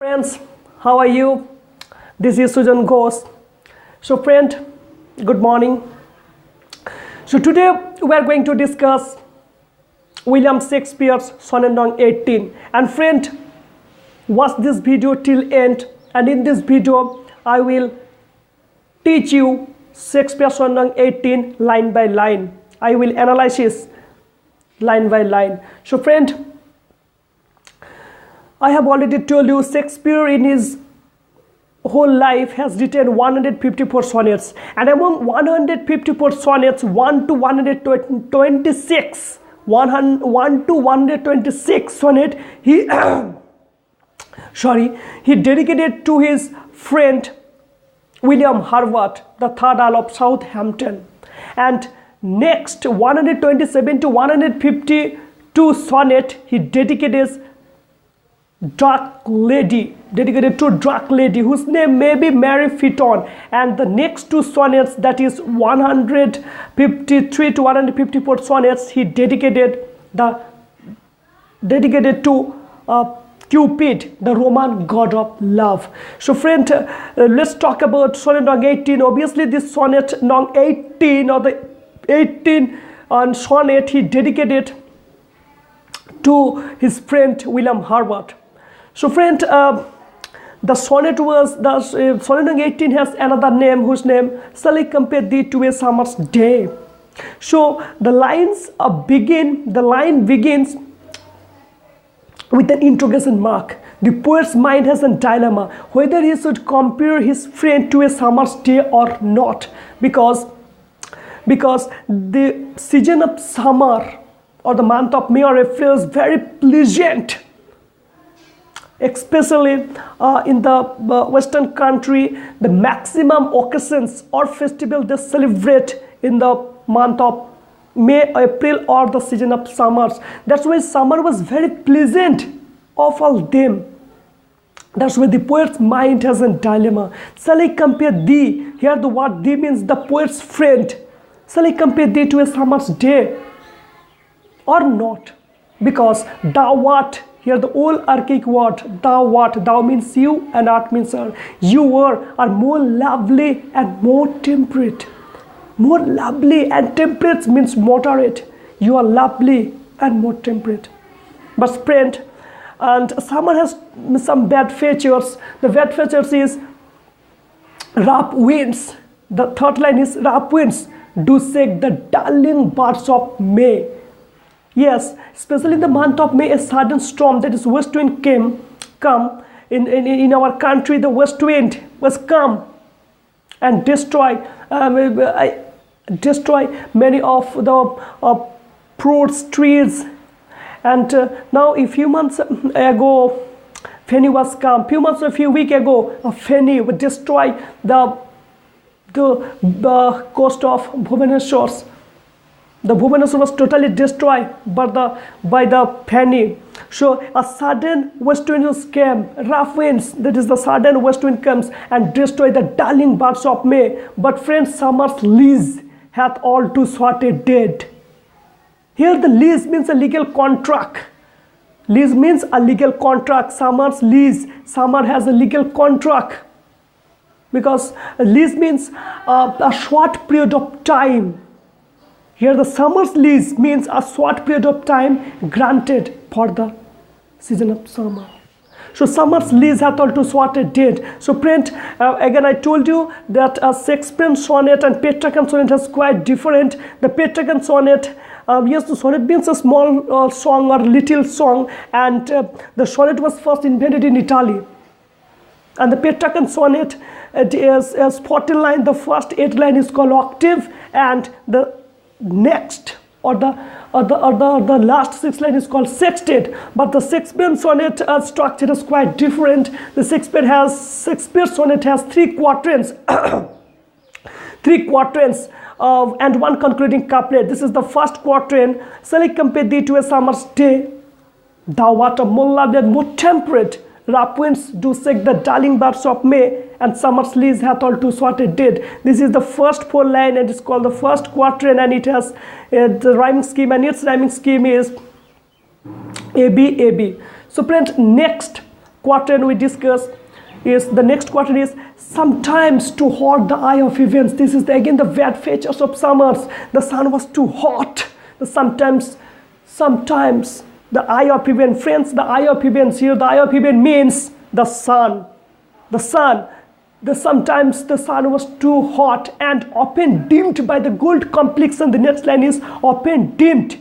Friends, how are you? This is Sujan Ghosh. So friend, good morning. So today we are going to discuss William Shakespeare's Sonnet No. 18. And friend, watch this video till end, and in this video I will teach you Shakespeare's Sonnet No. 18 line by line. I will analyze it line by line. So friend, I have already told you Shakespeare in his whole life has written 154 sonnets, and among 154 sonnets, 1 to 126 sonnet he he dedicated to his friend William Harvard, the third Earl of Southampton. And next 127 to 152 sonnet he dedicated dedicated to dark lady whose name may be Mary Fitton. And the next two sonnets, that is 153 to 154 sonnets, he dedicated to Cupid, the Roman god of love. So friend, let's talk about Sonnet No. 18. Obviously this Sonnet No. 18, or the 18 sonnet, he dedicated to his friend William Harvard. So friend, the sonnet No. 18 has another name, whose name, shall I compare thee to a summer's day. So the line begins with an interrogation mark. The poet's mind has a dilemma whether he should compare his friend to a summer's day or not, because the season of summer, or the month of May or April, is very pleasant, especially in the Western country. The maximum occasions or festival they celebrate in the month of May, April, or the season of summers. That's why summer was very pleasant of all them. That's why the poet's mind has a dilemma. Shall I compare thee? Here the word thee means the poet's friend. Shall I compare thee to a summer's day or not? Because thou art, here the old archaic word, thou art, thou means you and art means are. You are more lovely and more temperate. More lovely and temperate means moderate. You are lovely and more temperate. But friend, and summer has some bad features. The bad features is rough winds. The third line is rough winds do shake the darling birds of May. Yes, especially in the month of May, a sudden storm, that is west wind, come in our country. The west wind was come and destroy many of the fruits trees. And now a few months ago, Feni was come. A few weeks ago, Feni would destroy the coast of Bhubaneswar. The Bhubaneswar was totally destroyed by the Feni. So a sudden west wind came, rough winds, that is the sudden west wind comes and destroy the darling birds of May. But friends, summer's lease hath all too swatted dead. Here the lease means a legal contract. Lease means a legal contract. Summer's lease, summer has a legal contract, because lease means a short period of time. Here the summer's lease means a short period of time granted for the season of summer. So summer's lease hath all too swatted dead. So friend, again I told you that Shakespearean sonnet and Petrarchan sonnet has quite different. The Petrarchan sonnet, yes, the sonnet means a small song or little song, and the sonnet was first invented in Italy. And the Petrarchan sonnet, it is 14 lines. The first 8 lines is called octave, and the next or the last 6 lines is called sextet. But the Shakespearean sonnet structure is quite different. The Shakespeare sonnet has 3 quatrains, 3 quatrains and one concluding couplet. This is the first quatrain. Shall I compare thee to a summer's day? Thou art a more lovely and more temperate. Rough winds do shake the darling birds of May, and summer's lease hath all too swatted dead. This is the first 4 line, and it's called the first quatrain, and it has the rhyming scheme, and its rhyming scheme is A B A B. So friends, next quatrain we discussed is, the next quatrain is, sometimes to hot the eye of events. This is again the bad features of summers. The sun was too hot. Sometimes the eye of event. Friends, the eye of events here, the eye of event means the sun. Sometimes the sun was too hot and often dimmed by the gold complexion. The next line is often dimmed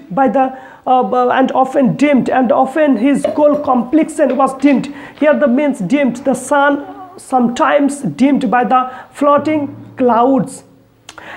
by the and often his gold complexion was dimmed. Here the means dimmed, the sun sometimes dimmed by the floating clouds.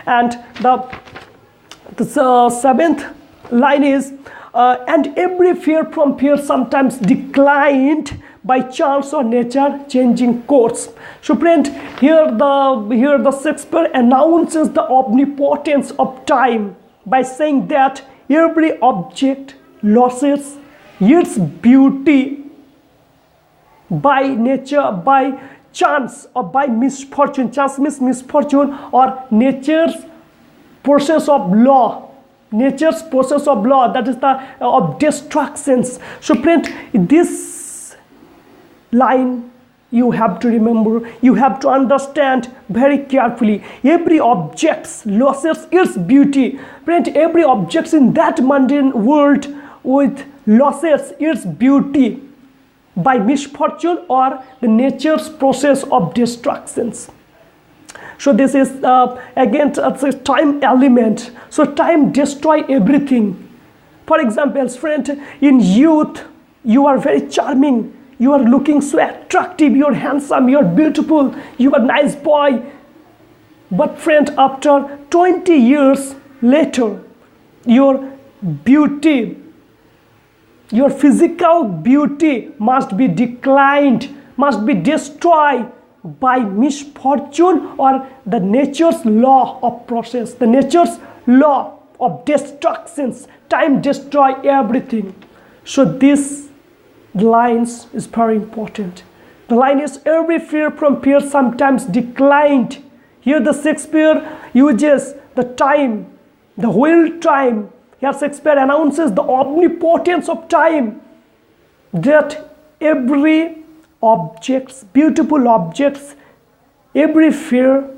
And the seventh line is and every fear from fear sometimes declined by chance or nature changing course. So friend, here the Shakespeare announces the omnipotence of time by saying that every object loses its beauty by nature, by chance, or by misfortune. Chance means misfortune, or nature's process of law. Nature's process of law, that is the of destructions. So friend, this line you have to remember, you have to understand very carefully. Every object loses its beauty. Friend, every object in that mundane world with loses its beauty by misfortune or the nature's process of destructions. So this is again a time element. So time destroys everything. For example, friend, in youth you are very charming, you are looking so attractive, you are handsome, you are beautiful, you are nice boy. But friend, after 20 years later, your beauty, your physical beauty must be declined, must be destroyed by misfortune or the nature's law of process, the nature's law of destructions. Time destroy everything. So this lines is very important. The line is every fear from fear sometimes declined. Here the Shakespeare uses the time, the whole time. Here Shakespeare announces the omnipotence of time, that every objects, beautiful objects, every fear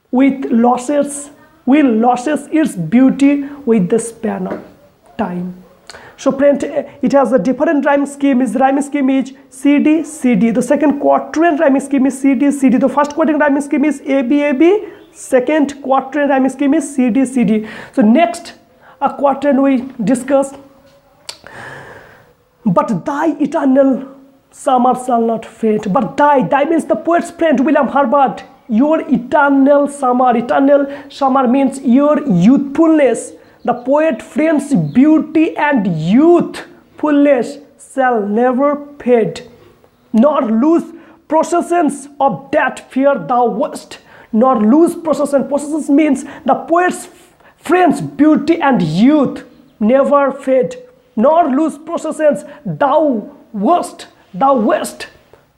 with losses its beauty with the span of time. So friend, it has a different rhyme scheme. Its rhyme scheme is CD, CD. The second quatrain rhyme scheme is CD, CD. The first quatrain rhyme scheme is AB, AB. Second quatrain rhyme scheme is CD, CD. So next a quatrain we discussed. But thy eternal summer shall not fade. But thy means the poet's friend William Herbert. Your eternal summer means your youthfulness. The poet friend's beauty and youthfulness shall never fade, nor lose possessions of that fear thou wast. Nor lose possession. Possessions means the poet's friend's beauty and youth never fade, nor lose possessions thou wast,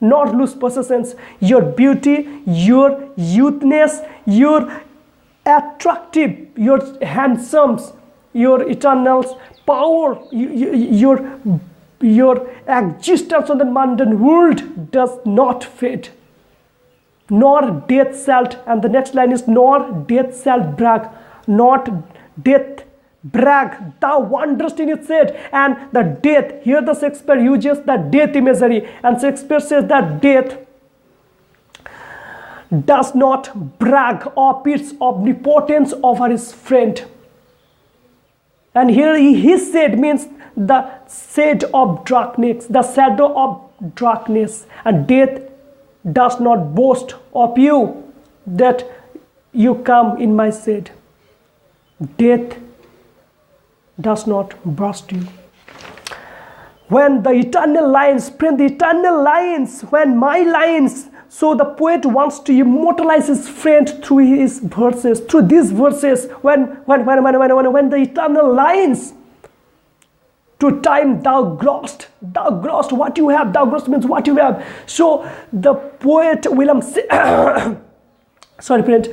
nor lose possessions. Your beauty, your youthness, your attractive, your handsome, your eternal power, your existence on the mundane world does not fade, nor death shall. And the next line is, nor death shall brag, not death brag, thou wanderest in its head. And the death, here the Shakespeare uses the death imagery, and Shakespeare says that death does not brag of its omnipotence over his friend. And here his shade means the shade of darkness, the shadow of darkness. And death does not boast of you that you come in my shade. Death does not burst you. When the eternal lines, friend, the eternal lines, when my lines, so the poet wants to immortalize his friend through his verses, through these verses. When the eternal lines, to time thou grosst what you have. Thou grosst means what you have. So the poet sorry friend.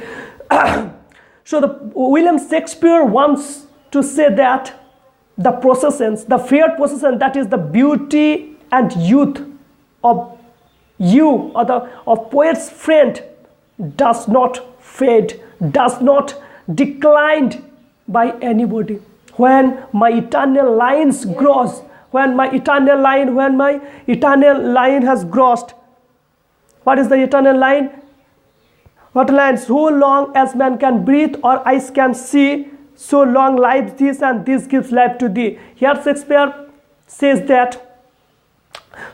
So the William Shakespeare wants to say that the possessions, the fair possession, that is the beauty and youth of you, or the of poet's friend, does not fade, does not decline by anybody. When my eternal lines grows, when my eternal line has crossed. What is the eternal line? What line? So long as man can breathe or eyes can see, so long lives this, and this gives life to thee. Here Shakespeare says that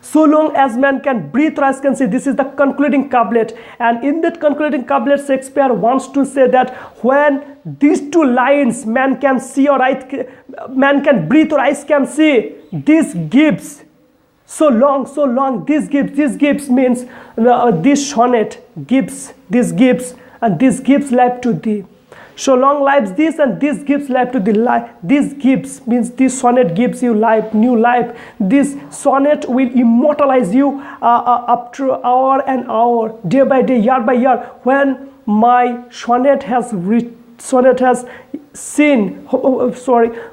so long as man can breathe or eyes can see. This is the concluding couplet, and in that concluding couplet Shakespeare wants to say that when these two lines, man can see or man can breathe or eyes can see, this gives so long, this gives means this sonnet gives, this gives, and this gives life to thee. So long lives this, and this gives life to thee. This gives means this sonnet gives you life, new life. This sonnet will immortalize you up to hour and hour, day by day, year by year. When my sonnet has seen,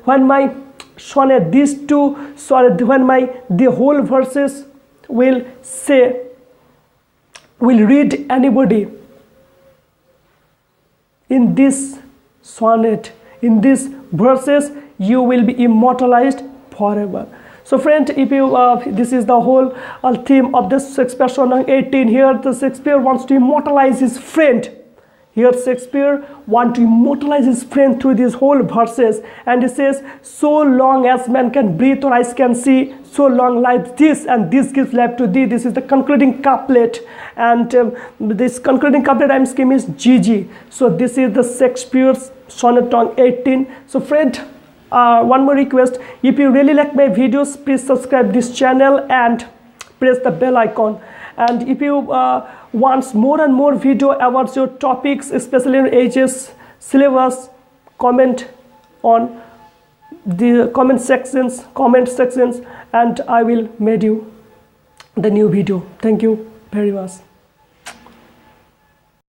when my sonnet, these two sonnet, when the whole verses will read anybody in this sonnet, in these verses, you will be immortalized forever. So friend, if you this is the whole theme of this Shakespeare Sonnet 18. Here the Shakespeare wants to immortalize his friend. Here Shakespeare wants to immortalize his friend through these whole verses, and he says, so long as man can breathe or eyes can see, so long lives this, and this gives life to thee. This is the concluding couplet, and this concluding couplet I'm scheme is GG. So this is the Shakespeare's Sonnet 18. So friend, one more request: if you really like my videos, please subscribe this channel and press the bell icon. And if you want more and more video about your topics, especially in ages, syllabus, comment on the comment sections, and I will make you the new video. Thank you very much.